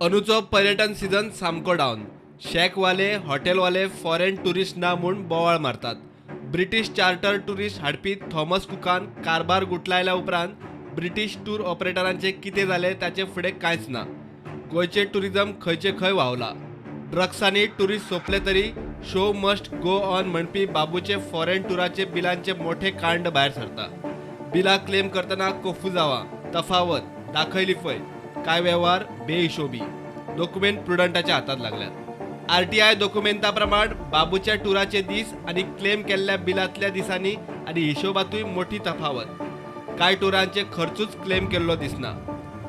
अंदूचो पर्यटन सीझन सामको down. शेकवाले हॉटेलवाले foreign tourist ना म्हूण बोवाळ मारतात. ब्रिटीश चार्टर टुरिस्ट हाडपी थॉमस कुकान कारभार गुटलायल्या उपरांत ब्रिटीश टूर ऑपरेटरांचे कितें जालें ताचे फुडें कांयच ना. गोंयचे टुरिझम खंयचे खंय व्हांवला. ड्रग्सांनी टुरिस्ट सोंपले तरी शो मस्ट गो ऑन म्हणपी बाबूचे फॉरेन टुराचे बिलांचे मोठे कांड भायर सरता. बिलां क्लेम करतना कोफुजावा, तफावत, दाखयली फय, काय व्यवहार बेहिशोबी. डॉक्युमेंट प्रुडंटाच्या हातात लागल्यात. आरटीआय डॉक्युमेंटा प्रमाण बाबूच्या टुराचे दीस आणि क्लेम केल्ल्या बिलांतल्या दिसांनी आणि हिशोबातूय मोठी तफावत. कांय टुरांचे खर्चूच क्लेम केल्लो दिसना.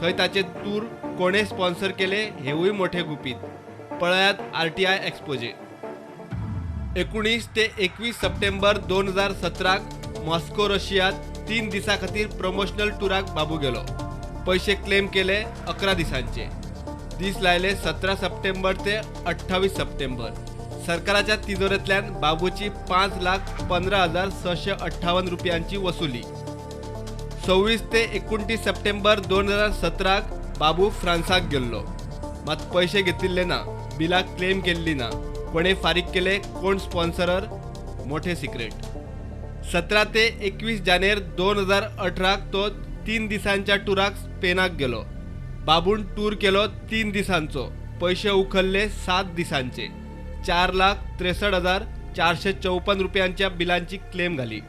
थंय ताचे टूर कोणे स्पॉन्सर केले हेवूय मोठे गुपीत. पळयात आरटीआय एक्सपोजे. 19 ते 21 सप्टेंबर 2017 मॉस्को रशियात 3 दिसां खातीर प्रमोशनल टुराक बाबू गेलो. पैसे क्लेम केले 11 दिसांचे. दीस लायले 17 सप्टेंबर ते 28 सप्टेंबर. सरकाराच्या तिजोरेंतल्यान बाबूची 5,15,658 रुपयांची वसुली. 26 ते 29 सप्टेंबर 2017 बाबू फ्रांसाक गेल्लो. मात पैसे घेतिल्ले ना, बिलां क्लेम केल्ली ना. कोणे फारीक केले, कोण स्पॉन्सरर, मोठे सिक्रेट. 17 ते 21 जानेर 2018 तो 3 दिसांच्या टुराक स्पेनाक गेलो. बाबून टूर केलो 3 दिसांचो. पैसे उखल्ले 7 दिसांचे. 4,63,454 रुपयांच्या बिलांची क्लेम घाली.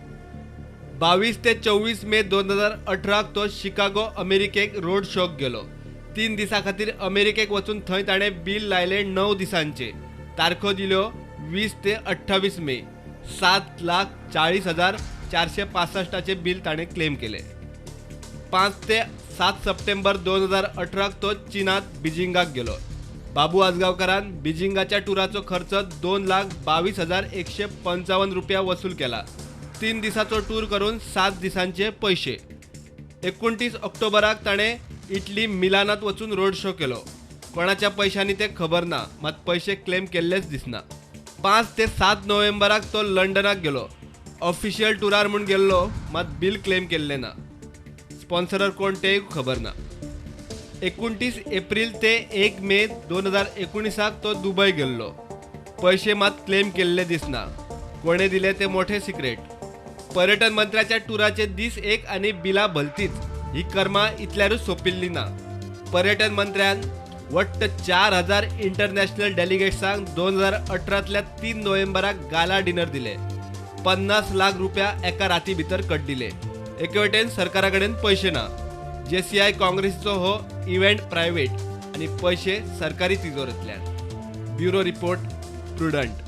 22 ते 24 मे 2018 तो शिकागो अमेरिकेक रोड शोक गेलो. 3 दिसां खातीर अमेरिकेक वचून थंय ताणें बिल लायले 9 दिसांचे. तारखो दिल्यो 20 ते 28 मे. 7,40,465चे बिल ताणें क्लेम केले. 5 ते 7 सप्टेंबर 2018 तो चीनात बिजिंगाक गेलो. बाबू आजगावकारान बिजिंगाच्या टुराचो खर्च 2,22,155 रुपया वसूल केला. 3 दिसाचो टूर करून 7 दिसांचे पैसे. 29 ऑक्टोबराक ताणें इटली मिलानात वचून रोड शो केलो. कोणाच्या पैशांनी ते खबर ना, मात पैसे क्लेम केल्लेच दिसना. 5 ते 7 नोव्हेंबराक तो लंडनाक गेलो. ऑफिशियल टुरार म्हूण गेल्लो, मात बिल क्लेम केल्ले ना. स्पॉन्सरर कोण तेय खबर ना. 29 एप्रिल ते 1 मे 2019 तो दुबय गेल्लो. पैसे मात क्लेम केल्ले दिसना. कोणे दिले ते मोठे सिक्रेट. पर्यटन मंत्र्याच्या टुराचे दीस एक आणि बिलां भलतीच. ही कर्मा इतल्यारूच सोंपिल्ली ना. पर्यटन मंत्र्यान वट्ट 4,000 इंटरनॅशनल डेलिगेट्सांक 2018तल्या 3 नोव्हेंबराक गाला डिनर दिले. 50 लाख रुपया एका राती भितर कड्डिले. एके वटेन सरकारा कडेन पैसे ना. JCI काँग्रेसीचो हो इव्हेंट प्रायव्हेट आणि पैसे सरकारी तिजोरेंतल्यान. Bureau report prudent.